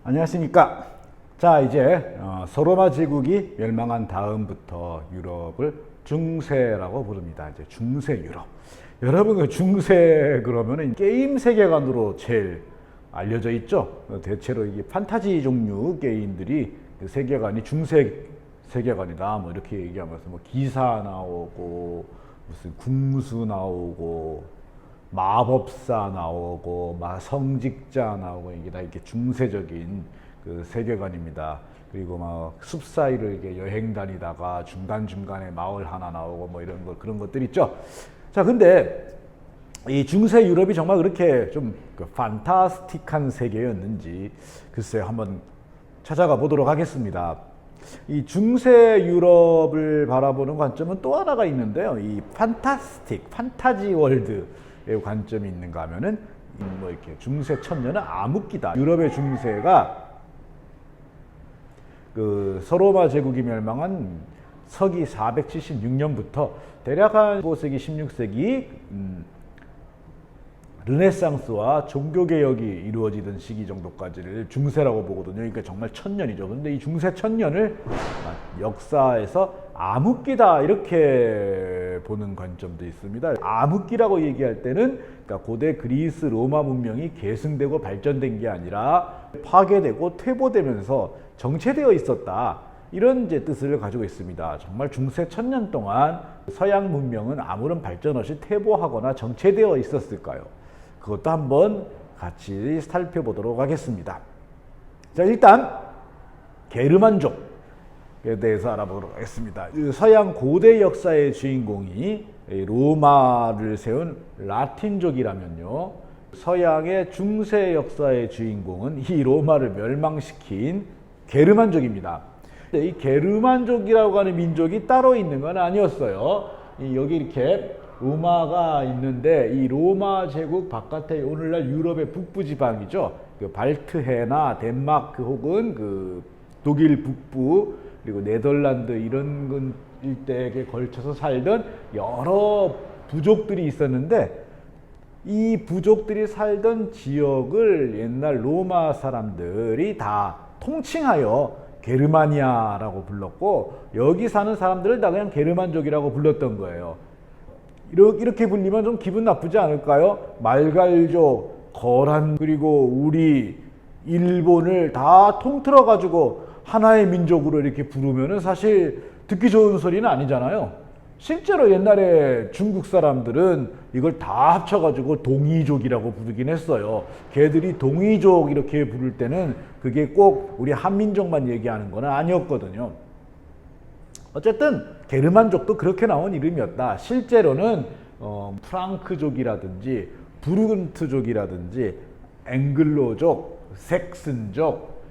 안녕하십니까. 자, 이제 서로마 제국이 멸망한 다음부터 유럽을 중세라고 부릅니다. 이제 중세 유럽. 여러분, 그 중세 그러면은 게임 세계관으로 제일 알려져 있죠. 대체로 이게 판타지 종류 게임들이 그 세계관이 중세 세계관이다. 뭐 이렇게 얘기하면서 뭐 기사 나오고 무슨 궁수 나오고 마법사 나오고 성직자 나오고 이게 다 이렇게 중세적인 그 세계관입니다. 그리고 막 숲 사이를 이렇게 여행 다니다가 중간중간에 마을 하나 나오고 뭐 이런 거 그런 것들 있죠. 자, 근데 이 중세 유럽이 정말 그렇게 좀 그 판타스틱한 세계였는지 글쎄 한번 찾아가 보도록 하겠습니다. 이 중세 유럽을 바라보는 관점은 또 하나가 있는데요. 이 판타스틱, 판타지 월드의 관점이 있는가 하면은 뭐 이렇게 중세 천년은 암흑기다. 유럽의 중세가 그 서로마 제국이 멸망한 서기 476년부터 대략 한 15세기, 16세기 르네상스와 종교개혁이 이루어지던 시기 정도까지를 중세라고 보거든요. 그러니까 정말 천년이죠. 근데 이 중세 천년을 역사에서 암흑기다 이렇게 보는 관점도 있습니다. 암흑기라고 얘기할 때는 그러니까 고대 그리스 로마 문명이 계승되고 발전된 게 아니라 파괴되고 퇴보되면서 정체되어 있었다. 이런 이제 뜻을 가지고 있습니다. 정말 중세 천년 동안 서양 문명은 아무런 발전 없이 퇴보하거나 정체되어 있었을까요? 그것도 한번 같이 살펴보도록 하겠습니다. 자, 일단 게르만족에 대해서 알아보도록 하겠습니다. 서양 고대 역사의 주인공이 로마를 세운 라틴족이라면요, 서양의 중세 역사의 주인공은 이 로마를 멸망시킨 게르만족입니다. 이 게르만족이라고 하는 민족이 따로 있는 건 아니었어요. 여기 이렇게 로마가 있는데 이 로마 제국 바깥에 오늘날 유럽의 북부 지방이죠. 그 발트해나 덴마크 혹은 그 독일 북부 그리고 네덜란드 이런 일대에 걸쳐서 살던 여러 부족들이 있었는데 이 부족들이 살던 지역을 옛날 로마 사람들이 다 통칭하여 게르마니아라고 불렀고 여기 사는 사람들을 다 그냥 게르만족이라고 불렀던 거예요. 이렇게 불리면 좀 기분 나쁘지 않을까요? 말갈족, 거란, 그리고 우리, 일본을 다 통틀어 가지고 하나의 민족으로 이렇게 부르면은 사실 듣기 좋은 소리는 아니잖아요. 실제로 옛날에 중국 사람들은 이걸 다 합쳐가지고 동이족이라고 부르긴 했어요. 걔들이 동이족 이렇게 부를 때는 그게 꼭 우리 한민족만 얘기하는 건 아니었거든요. 어쨌든 게르만족도 그렇게 나온 이름이었다. 실제로는 프랑크족이라든지 부르근트족이라든지 앵글로족, 섹슨족,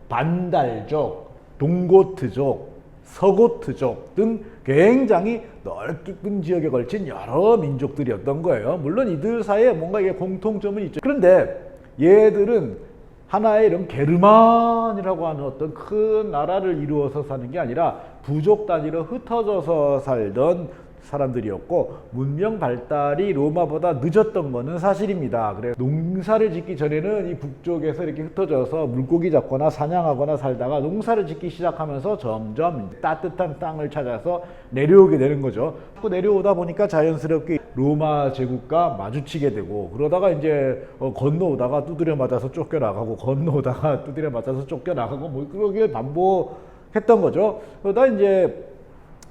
반달족, 동고트족, 서고트족 등 굉장히 넓은 지역에 걸친 여러 민족들이었던 거예요. 물론 이들 사이에 뭔가 이게 공통점은 있죠. 그런데 얘들은 하나의 이런 게르만이라고 하는 어떤 큰 나라를 이루어서 사는 게 아니라 부족 단위로 흩어져서 살던 사람들이었고 문명 발달이 로마보다 늦었던 거는 사실입니다. 그래서 농사를 짓기 전에는 이 북쪽에서 이렇게 흩어져서 물고기 잡거나 사냥하거나 살다가 농사를 짓기 시작하면서 점점 따뜻한 땅을 찾아서 내려오게 되는 거죠. 자꾸 내려오다 보니까 자연스럽게 로마 제국과 마주치게 되고 그러다가 이제 건너오다가 두드려 맞아서 쫓겨나가고 건너오다가 두드려 맞아서 쫓겨나가고 뭐 그러게 반복했던 거죠. 그러다 이제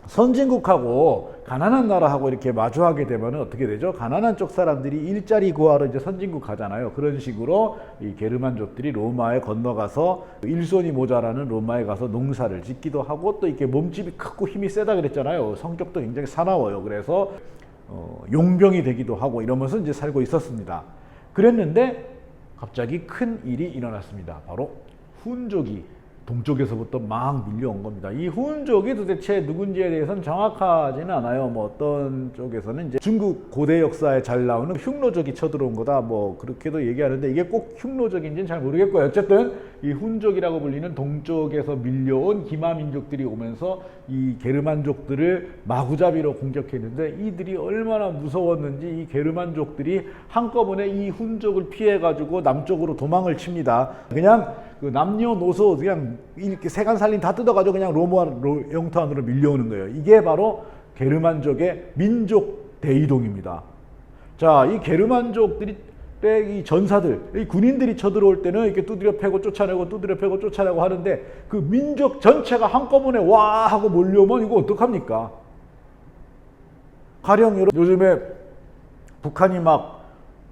선진국하고 가난한 나라하고 이렇게 마주하게 되면 어떻게 되죠? 가난한 쪽 사람들이 일자리 구하러 이제 선진국 가잖아요. 그런 식으로 이 게르만족들이 로마에 건너가서 일손이 모자라는 로마에 가서 농사를 짓기도 하고 또 이렇게 몸집이 크고 힘이 세다 그랬잖아요. 성격도 굉장히 사나워요. 그래서 용병이 되기도 하고 이러면서 이제 살고 있었습니다. 그랬는데 갑자기 큰 일이 일어났습니다. 바로 훈족이 동쪽에서부터 막 밀려온 겁니다. 이 훈족이 도대체 누군지에 대해서는 정확하지는 않아요. 뭐 어떤 쪽에서는 이제 중국 고대 역사에 잘 나오는 흉노족이 쳐들어온 거다, 뭐 그렇게도 얘기하는데 이게 꼭 흉노족인지는 잘 모르겠고요. 어쨌든 이 훈족이라고 불리는 동쪽에서 밀려온 기마 민족들이 오면서 이 게르만족들을 마구잡이로 공격했는데, 이들이 얼마나 무서웠는지 이 게르만족들이 한꺼번에 이 훈족을 피해 가지고 남쪽으로 도망을 칩니다. 그냥 그 남녀노소 그냥 이렇게 세간살림 다 뜯어가지고 그냥 로마 영토 안으로 밀려오는 거예요. 이게 바로 게르만족의 민족 대이동입니다. 자, 이 게르만족들이 이 전사들, 이 군인들이 쳐들어올 때는 이렇게 두드려 패고 쫓아내고 두드려 패고 쫓아내고 하는데, 그 민족 전체가 한꺼번에 와 하고 몰려오면 이거 어떡합니까? 가령 요즘에 북한이 막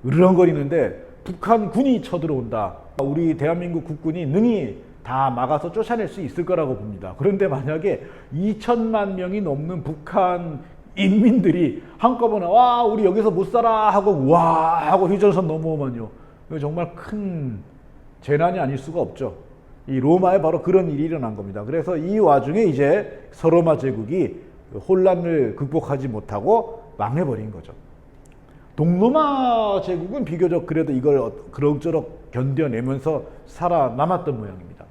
으르렁거리는데 북한 군이 쳐들어온다. 우리 대한민국 국군이 능히 다 막아서 쫓아낼 수 있을 거라고 봅니다. 그런데 만약에 2천만 명이 넘는 북한 인민들이 한꺼번에 와 우리 여기서 못 살아 하고 와 하고 휴전선 넘어오면요, 이거 정말 큰 재난이 아닐 수가 없죠. 이 로마에 바로 그런 일이 일어난 겁니다. 그래서 이 와중에 이제 서로마 제국이 혼란을 극복하지 못하고 망해버린 거죠. 동로마 제국은 비교적 그래도 이걸 그럭저럭 견뎌내면서 살아남았던 모양입니다.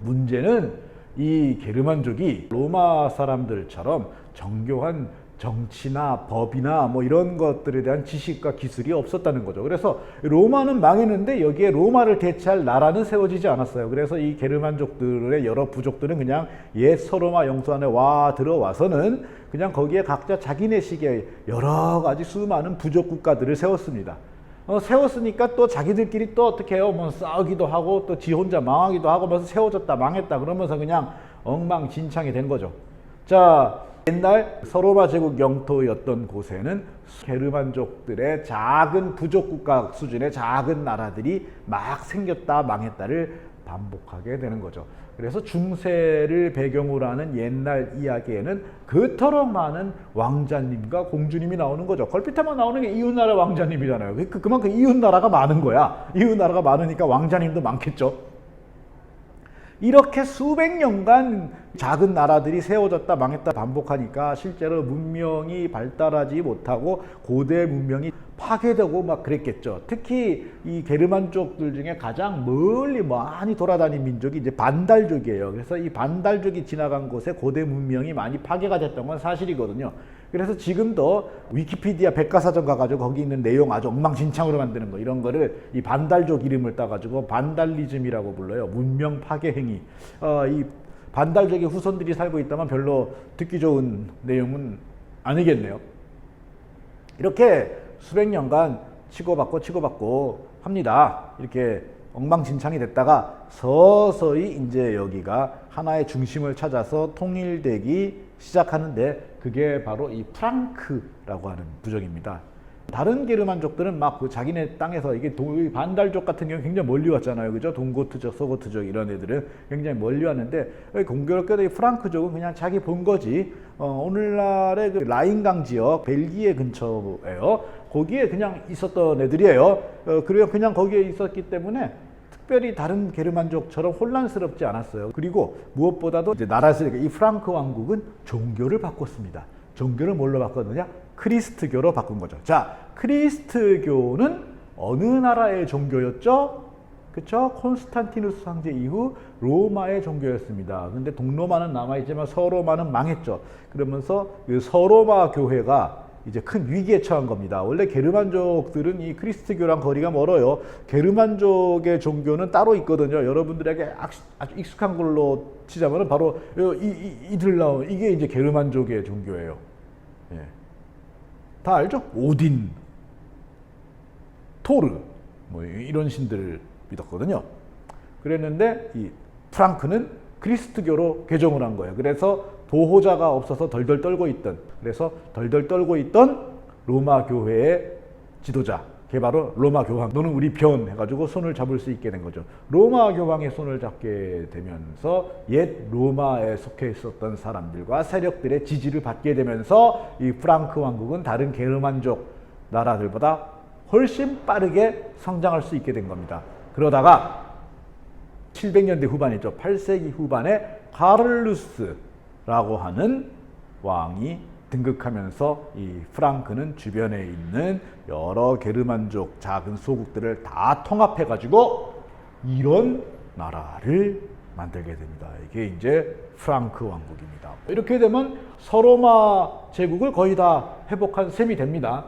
문제는 이 게르만족이 로마 사람들처럼 정교한 정치나 법이나 뭐 이런 것들에 대한 지식과 기술이 없었다는 거죠. 그래서 로마는 망했는데 여기에 로마를 대체할 나라는 세워지지 않았어요. 그래서 이 게르만족들의 여러 부족들은 그냥 옛 서로마 영토 안에 들어와서는 그냥 거기에 각자 자기네식의 여러 가지 수많은 부족 국가들을 세웠습니다. 세웠으니까 또 자기들끼리 또 어떻게 해요? 뭐 싸우기도 하고 또 지 혼자 망하기도 하고 하면서 세워졌다 망했다 그러면서 그냥 엉망진창이 된 거죠. 자, 옛날 서로마 제국 영토였던 곳에는 게르만족들의 작은 부족 국가 수준의 작은 나라들이 막 생겼다 망했다를 반복하게 되는 거죠. 그래서 중세를 배경으로 하는 옛날 이야기에는 그토록 많은 왕자님과 공주님이 나오는 거죠. 걸핏하면 나오는 게 이웃나라 왕자님이잖아요. 그만큼 이웃나라가 많은 거야. 이웃나라가 많으니까 왕자님도 많겠죠. 이렇게 수백 년간 작은 나라들이 세워졌다 망했다 반복하니까 실제로 문명이 발달하지 못하고 고대 문명이 파괴되고 막 그랬겠죠. 특히 이 게르만족들 중에 가장 멀리 많이 돌아다닌 민족이 이제 반달족이에요. 그래서 이 반달족이 지나간 곳에 고대 문명이 많이 파괴가 됐던 건 사실이거든요. 그래서 지금도 위키피디아 백과사전 가가지고 거기 있는 내용 아주 엉망진창으로 만드는 거, 이런 거를 이 반달족 이름을 따가지고 반달리즘이라고 불러요. 문명 파괴 행위. 이 반달족의 후손들이 살고 있다면 별로 듣기 좋은 내용은 아니겠네요. 이렇게 수백 년간 치고받고 합니다. 이렇게 엉망진창이 됐다가 서서히 이제 여기가 하나의 중심을 찾아서 통일되기 시작하는데, 그게 바로 이 프랑크라고 하는 부족입니다. 다른 게르만족들은 막 그 자기네 땅에서 이게 반달족 같은 경우 굉장히 멀리 왔잖아요, 그죠? 동고트족, 서고트족 이런 애들은 굉장히 멀리 왔는데, 공교롭게도 이 프랑크족은 그냥 자기 본거지, 오늘날의 그 라인강 지역, 벨기에 근처예요. 거기에 그냥 있었던 애들이에요. 그리고 그냥 거기에 있었기 때문에 특별히 다른 게르만족처럼 혼란스럽지 않았어요. 그리고 무엇보다도 이제 나라에서 이 프랑크 왕국은 종교를 바꿨습니다. 종교를 뭘로 바꿨느냐? 크리스트교로 바꾼 거죠. 자, 크리스트교는 어느 나라의 종교였죠? 그쵸? 콘스탄티누스 황제 이후 로마의 종교였습니다. 근데 동로마는 남아있지만 서로마는 망했죠. 그러면서 그 서로마 교회가 이제 큰 위기에 처한 겁니다. 원래 게르만족들은 이 크리스트교랑 거리가 멀어요. 게르만족의 종교는 따로 있거든요. 여러분들에게 아주 익숙한 걸로 치자면 바로 이들 나온 이게 이제 게르만족의 종교예요. 예. 다 알죠? 오딘, 토르, 뭐 이런 신들을 믿었거든요. 그랬는데 이 프랑크는 그리스도교로 개종을 한 거예요. 그래서 보호자가 없어서 덜덜 떨고 있던 로마 교회의 지도자, 걔 바로 로마 교황, 너는 우리 편 해가지고 손을 잡을 수 있게 된 거죠. 로마 교황의 손을 잡게 되면서 옛 로마에 속해 있었던 사람들과 세력들의 지지를 받게 되면서 이 프랑크 왕국은 다른 게르만족 나라들보다 훨씬 빠르게 성장할 수 있게 된 겁니다. 그러다가 700년대 후반이죠. 8세기 후반에 카를루스라고 하는 왕이 등극하면서 이 프랑크는 주변에 있는 여러 게르만족 작은 소국들을 다 통합해 가지고 이런 나라를 만들게 됩니다. 이게 이제 프랑크 왕국입니다. 이렇게 되면 서로마 제국을 거의 다 회복한 셈이 됩니다.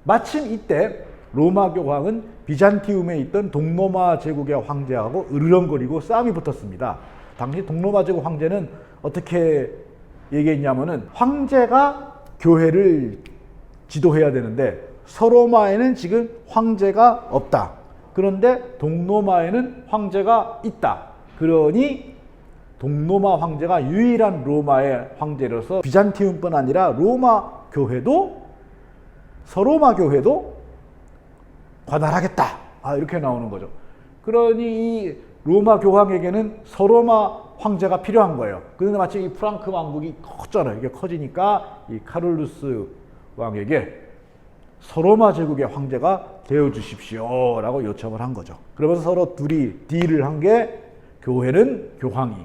마침 이때 로마 교황은 비잔티움에 있던 동로마 제국의 황제하고 으르렁거리고 싸움이 붙었습니다. 당시 동로마 제국 황제는 어떻게 얘기했냐면은 황제가 교회를 지도해야 되는데 서로마에는 지금 황제가 없다. 그런데 동로마에는 황제가 있다. 그러니 동로마 황제가 유일한 로마의 황제로서 비잔티움뿐 아니라 로마 교회도 서로마 교회도 관할하겠다. 이렇게 나오는 거죠. 그러니 이 로마 교황에게는 서로마 황제가 필요한 거예요. 그런데 마치 이 프랑크 왕국이 컸잖아요. 이게 커지니까 이 카를루스 왕에게 서로마 제국의 황제가 되어 주십시오 라고 요청을 한 거죠. 그러면서 서로 둘이 딜을 한 게 교회는 교황이,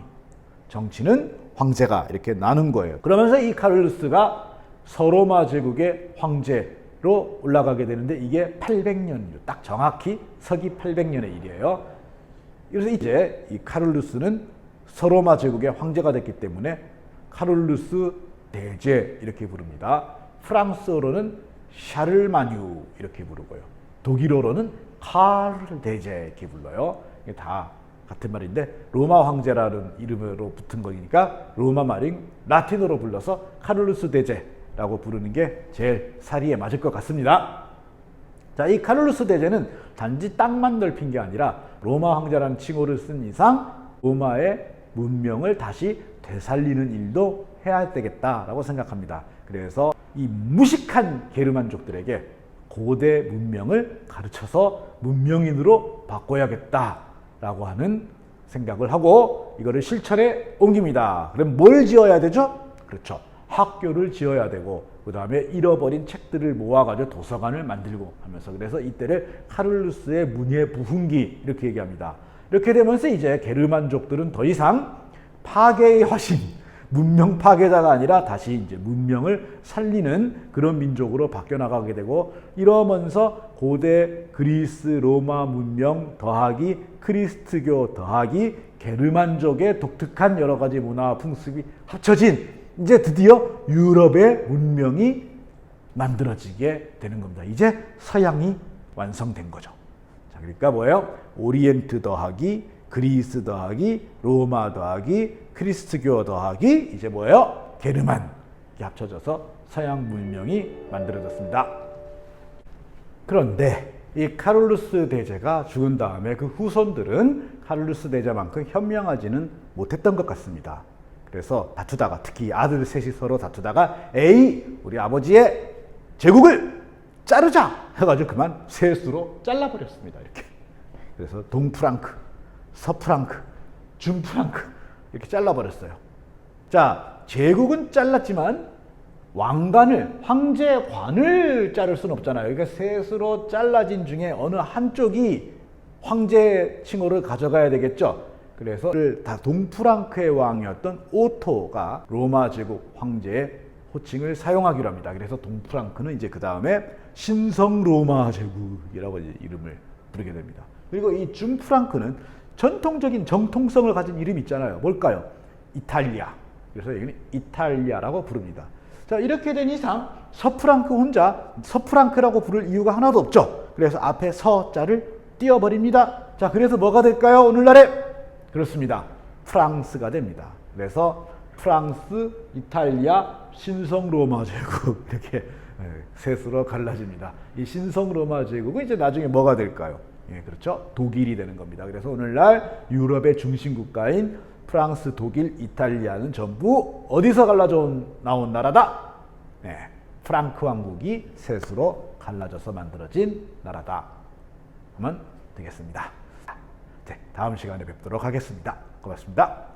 정치는 황제가 이렇게 나눈 거예요. 그러면서 이 카를루스가 서로마 제국의 황제로 올라가게 되는데 이게 800년이죠. 딱 정확히 서기 800년의 일이에요. 그래서 이제 이 카를루스는 서로마 제국의 황제가 됐기 때문에 카를루스 대제 이렇게 부릅니다. 프랑스어로는 샤를마뉴 이렇게 부르고요. 독일어로는 카를 대제 이렇게 불러요. 이게 다 같은 말인데 로마 황제라는 이름으로 붙은 거니까 로마 말인 라틴어로 불러서 카를루스 대제라고 부르는 게 제일 사리에 맞을 것 같습니다. 자, 이 카를루스 대제는 단지 땅만 넓힌 게 아니라 로마 황제라는 칭호를 쓴 이상 로마의 문명을 다시 되살리는 일도 해야 되겠다라고 생각합니다. 그래서 이 무식한 게르만족들에게 고대 문명을 가르쳐서 문명인으로 바꿔야겠다라고 하는 생각을 하고 이거를 실천에 옮깁니다. 그럼 뭘 지어야 되죠? 그렇죠. 학교를 지어야 되고 그 다음에 잃어버린 책들을 모아가지고 도서관을 만들고 하면서 그래서 이때를 카를루스의 문예 부흥기 이렇게 얘기합니다. 이렇게 되면서 이제 게르만족들은 더 이상 파괴의 화신, 문명 파괴자가 아니라 다시 이제 문명을 살리는 그런 민족으로 바뀌어 나가게 되고 이러면서 고대 그리스 로마 문명 더하기 크리스트교 더하기 게르만족의 독특한 여러 가지 문화와 풍습이 합쳐진 이제 드디어 유럽의 문명이 만들어지게 되는 겁니다. 이제 서양이 완성된 거죠. 자, 그러니까 뭐예요? 오리엔트 더하기 그리스 더하기 로마 더하기 크리스트교 더하기 이제 뭐예요? 게르만 이렇게 합쳐져서 서양 문명이 만들어졌습니다. 그런데 이 카를루스 대제가 죽은 다음에 그 후손들은 카를루스 대제만큼 현명하지는 못했던 것 같습니다. 그래서 다투다가 특히 아들 셋이 서로 다투다가 에이 우리 아버지의 제국을 자르자 해가지고 그만 셋으로 잘라버렸습니다. 이렇게. 그래서 동프랑크, 서프랑크, 중프랑크 이렇게 잘라버렸어요. 자, 제국은 잘랐지만 왕관을, 황제관을 자를 수는 없잖아요. 그러니까 셋으로 잘라진 중에 어느 한쪽이 황제 칭호를 가져가야 되겠죠. 그래서 다 동프랑크의 왕이었던 오토가 로마 제국 황제의 호칭을 사용하기로 합니다. 그래서 동프랑크는 이제 그 다음에 신성 로마 제국이라고 이제 이름을 부르게 됩니다. 그리고 이 중프랑크는 전통적인 정통성을 가진 이름이 있잖아요. 뭘까요? 이탈리아. 그래서 여기는 이탈리아라고 부릅니다. 자, 이렇게 된 이상 서프랑크 혼자 서프랑크라고 부를 이유가 하나도 없죠. 그래서 앞에 서자를 띄워버립니다. 자, 그래서 뭐가 될까요? 오늘날에? 그렇습니다. 프랑스가 됩니다. 그래서 프랑스, 이탈리아, 신성 로마 제국 이렇게 셋으로 갈라집니다. 이 신성 로마 제국은 이제 나중에 뭐가 될까요? 예, 그렇죠. 독일이 되는 겁니다. 그래서 오늘날 유럽의 중심 국가인 프랑스, 독일, 이탈리아는 전부 어디서 갈라져 나온 나라다? 네, 프랑크 왕국이 셋으로 갈라져서 만들어진 나라다 하면 되겠습니다. 네, 다음 시간에 뵙도록 하겠습니다. 고맙습니다.